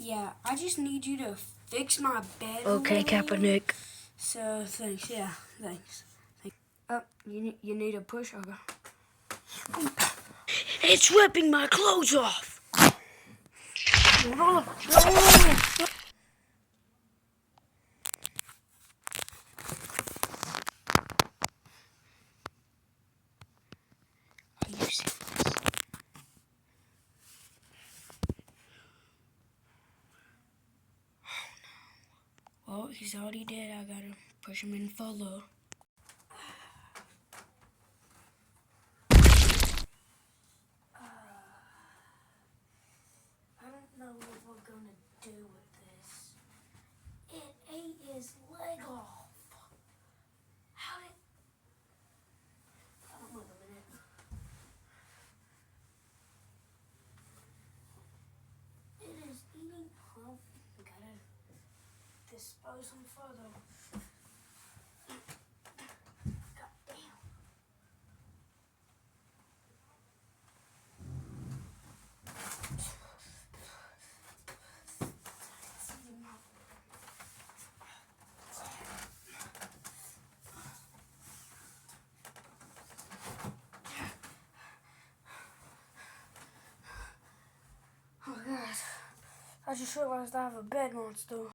Yeah, I just need you to fix my bed. Okay, Kaepernick. So, thanks. Yeah, thanks. You need a push? Okay. It's ripping my clothes off. No. Are you serious? Well, he's already dead. I gotta push him in follow. I don't know what we're gonna do with this. It ate his leg off. How did... Hold on a minute. It is eating... Well, we gotta dispose him further. God damn. Oh, God. I just realized I have a bed monster.